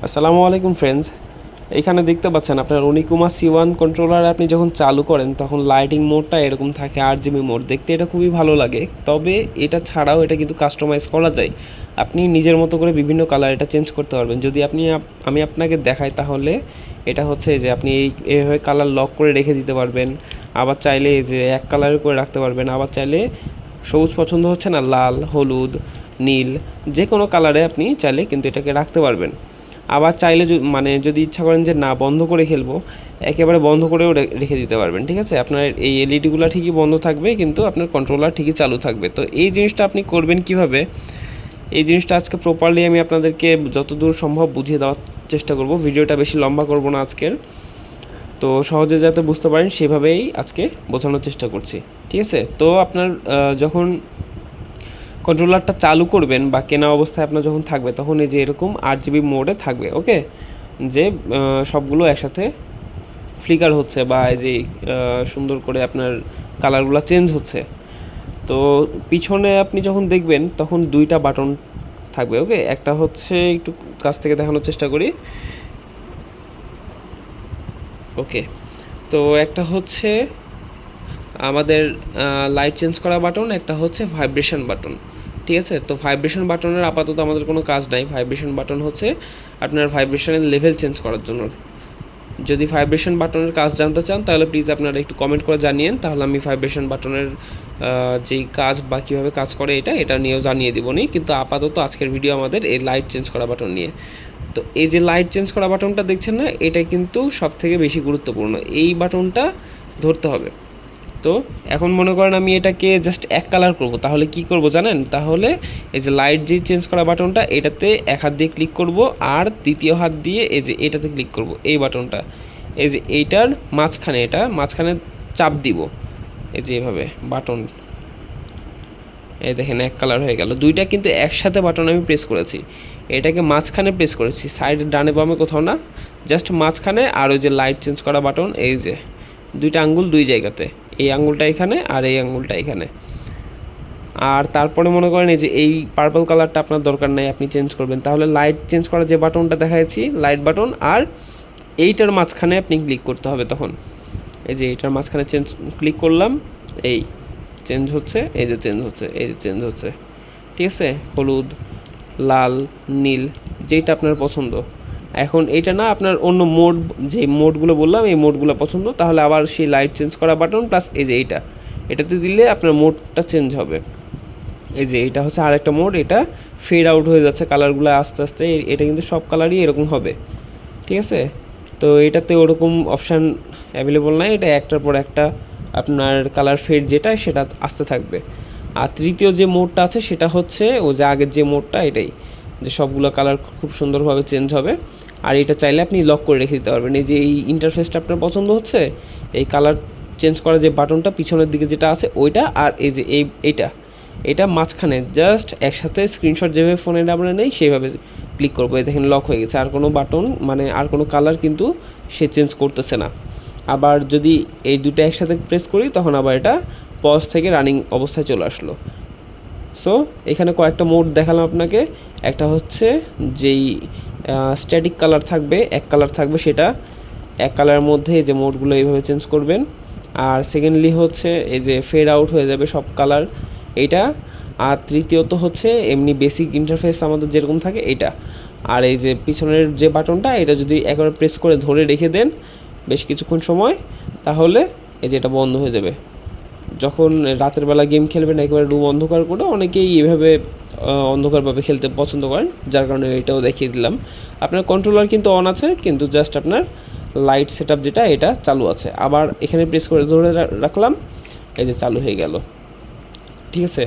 আসসালামু আলাইকুম ফ্রেন্ডস। এখানে দেখতে পাচ্ছেন আপনার অনিকুমা C1 কন্ট্রোলার আপনি যখন চালু করেন তখন লাইটিং মোডটা এরকম থাকে RGB মোড। দেখতে এটা খুবই ভালো লাগে, তবে এটা ছাড়াও এটা কিন্তু কাস্টমাইজ করা যায়। আপনি নিজের মতো করে বিভিন্ন কালার এটা চেঞ্জ করতে পারবেন। যদি আমি আপনাকে দেখাই তাহলে এটা হচ্ছে যে আপনি এইভাবে কালার লক করে রেখে দিতে পারবেন। আবার চাইলে এই যে এক কালারের করে রাখতে পারবেন। আবার চাইলে সবুজ পছন্দ হচ্ছে না, লাল, হলুদ, নীল, যে কোনো কালারে আপনি চাইলে কিন্তু এটাকে রাখতে পারবেন। আবার চাইলে যদি ইচ্ছা করেন যে না বন্ধ করে খেলবো, একেবারে বন্ধ করেও রেখে দিতে পারবেন। ঠিক আছে, আপনার এই এলইডিগুলো ঠিকই বন্ধ থাকবে কিন্তু আপনার কন্ট্রোলার ঠিকই চালু থাকবে। তো এই জিনিসটা আপনি করবেন কিভাবে, এই জিনিসটা আজকে প্রপারলি আমি আপনাদেরকে যতদূর সম্ভব বুঝিয়ে দেওয়ার চেষ্টা করব। ভিডিওটা বেশি লম্বা করব না আজকের, তো সহজে যাতে বুঝতে পারেন সেভাবেই আজকে বোঝানোর চেষ্টা করছি। ঠিক আছে, তো আপনার যখন কন্ট্রোলারটা চালু করবেন বা কেনা অবস্থায় আপনার যখন থাকবে তখন এই যে এরকম RGB মোডে থাকবে। ওকে, যে সবগুলো একসাথে ফ্লিকার হচ্ছে বা এই যে সুন্দর করে আপনার কালারগুলো চেঞ্জ হচ্ছে। তো পিছনে আপনি যখন দেখবেন তখন দুইটা বাটন থাকবে। ওকে, একটা হচ্ছে একটু কাছ থেকে দেখানোর চেষ্টা করি। ওকে, তো একটা হচ্ছে আমাদের লাইট চেঞ্জ করা বাটন, একটা হচ্ছে ভাইব্রেশন বাটন। ঠিক আছে, তো ভাইব্রেশন বাটনের আপাতত আমাদের কোনো কাজ নাই। ভাইব্রেশন বাটন হচ্ছে আপনার ভাইব্রেশনের লেভেল চেঞ্জ করার জন্য। যদি ভাইব্রেশন বাটনের কাজ জানতে চান তাহলে প্লিজ আপনারা একটু কমেন্ট করে জানিয়েন, তাহলে আমি ভাইব্রেশন বাটনের যেই কাজ বা কীভাবে কাজ করে এটা নিয়েও জানিয়ে দেবনি। কিন্তু আপাতত আজকের ভিডিও আমাদের এই লাইট চেঞ্জ করা বাটন নিয়ে। তো এই যে লাইট চেঞ্জ করা বাটনটা দেখছেন না, এটা কিন্তু সবথেকে বেশি গুরুত্বপূর্ণ। এই বাটনটা ধরতে হবে। তো এখন মনে করেন আমি এটাকে জাস্ট এক কালার করব, তাহলে কি করব জানেন? তাহলে এই যে লাইট যে চেঞ্জ করা বাটনটা, এটাতে এক হাত দিয়ে ক্লিক করব আর দ্বিতীয় হাত দিয়ে এই যে এটাতে ক্লিক করব, এই বাটনটা, এই যে এইটার মাঝখানে, এটা মাঝখানে চাপ দিব, এই যে এভাবে বাটন, এই দেখেন এক কালার হয়ে গেল। দুইটা কিন্তু একসাথে বাটন আমি প্রেস করেছি, এটাকে মাঝখানে প্রেস করেছি, সাইডে ডানে বামে কোথাও না, জাস্ট মাঝখানে। আর ওই যে লাইট চেঞ্জ করা বাটন, এই যে দুইটা আঙ্গুল দুই জায়গাতে, এই আঙ্গুলটা এখানে আর এই আঙ্গুলটা এখানে। আর তারপরে মনে করেন এই যে এই পার্পল কালারটা আপনার দরকার নাই, আপনি চেঞ্জ করবেন, তাহলে লাইট চেঞ্জ করা যে বাটনটা দেখাচ্ছি, লাইট বাটন, আর এইটার মাঝখানে আপনি ক্লিক করতে হবে। তখন এই যে এইটার মাঝখানে ক্লিক করলাম, এই চেঞ্জ হচ্ছে, এই যে চেঞ্জ হচ্ছে, এই যে চেঞ্জ হচ্ছে। ঠিক আছে, হলুদ, লাল, নীল, যেইটা আপনার পছন্দ। এখন এটা না আপনার অন্য মোড, যে মোডগুলো বললাম এই মোডগুলো পছন্দ, তাহলে আবার সেই লাইট চেঞ্জ করা বাটন প্লাস এই যে এটাতে দিলে আপনার মোডটা চেঞ্জ হবে। এই যে এটা হচ্ছে আরেকটা মোড, এটা ফেড আউট হয়ে যাচ্ছে কালারগুলো আস্তে আস্তে। এটা কিন্তু সব কালারই এরকম হবে। ঠিক আছে, তো এটাতে ওরকম অপশান অ্যাভেলেবল নাই, এটা একটার পর একটা আপনার কালার ফেড যেটা সেটা আসতে থাকবে। আর তৃতীয় যে মোডটা আছে সেটা হচ্ছে ও যে আগের যে মোডটা, এটাই যে সবগুলো কালার খুব সুন্দরভাবে চেঞ্জ হবে। আর এটা চাইলে আপনি লক করে রেখে দিতে পারবেন। এই যে এই ইন্টারফেসটা আপনার পছন্দ হচ্ছে, এই কালার চেঞ্জ করা যে বাটনটা পিছনের দিকে যেটা আছে ওইটা, আর এই যে এটা মাঝখানে জাস্ট একসাথে স্ক্রিনশট যেভাবে ফোনের আমরা নেই সেইভাবে ক্লিক করবো। এই দেখেন লক হয়ে গেছে, আর কোনো বাটন মানে আর কোনো কালার কিন্তু সে চেঞ্জ করতেছে না। আবার যদি এই দুটো একসাথে প্রেস করি তখন আবার এটা পজ থেকে রানিং অবস্থায় চলে আসলো। সো এখানে কয়েকটা মোড দেখালাম আপনাকে। একটা হচ্ছে যেই স্ট্যাটিক কালার থাকবে, এক কালার থাকবে, সেটা এক কালারের মধ্যে এই যে মোডগুলো এইভাবে চেঞ্জ করবেন। আর সেকেন্ডলি হচ্ছে এই যে ফেড আউট হয়ে যাবে সব কালার, এইটা। আর তৃতীয়ত হচ্ছে এমনি বেসিক ইন্টারফেস আমাদের যেরকম থাকে এটা। আর এই যে পিছনের যে বাটনটা, এটা যদি একবার প্রেস করে ধরে রেখে দেন বেশ কিছুক্ষণ সময়, তাহলে এই যে এটা বন্ধ হয়ে যাবে। যখন রাতের বেলা গেম খেলবেন একেবারে রুম অন্ধকার করে, অনেকেই এভাবে অন্ধকারভাবে খেলতে পছন্দ করেন, যার কারণে এটাও দেখিয়ে দিলাম। আপনার কন্ট্রোলার কিন্তু অন আছে, কিন্তু জাস্ট আপনার লাইট সেটআপ যেটা এটা চালু আছে। আবার এখানে প্রেস করে ধরে রাখলাম, এই যে চালু হয়ে গেল। ঠিক আছে,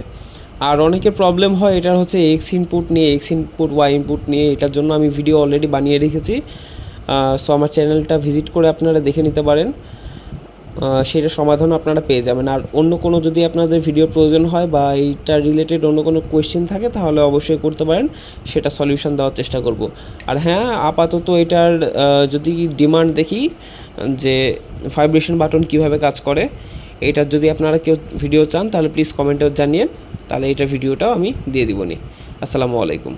আর অনেকের প্রবলেম হয় এটার হচ্ছে এক্স ইনপুট নিয়ে, এক্স ইনপুট ওয়াই ইনপুট নিয়ে। এটার জন্য আমি ভিডিও অলরেডি বানিয়ে রেখেছি, সো আমার চ্যানেলটা ভিজিট করে আপনারা দেখে নিতে পারেন, সেটা সমাধানও আপনারা পেয়ে যাবেন। আর অন্য কোনো যদি আপনাদের ভিডিও প্রয়োজন হয় বা এইটা রিলেটেড অন্য কোনো কোয়েশ্চেন থাকে তাহলে অবশ্যই করতে পারেন, সেটা সলিউশন দেওয়ার চেষ্টা করব। আর হ্যাঁ, আপাতত এটার যদি ডিমান্ড দেখি যে ভাইব্রেশন বাটন কিভাবে কাজ করে, এটার যদি আপনারা কেউ ভিডিও চান তাহলে প্লিজ কমেন্টে জানিয়েন, তাহলে এটার ভিডিওটাও আমি দিয়ে দিবনি। আসসালামু আলাইকুম।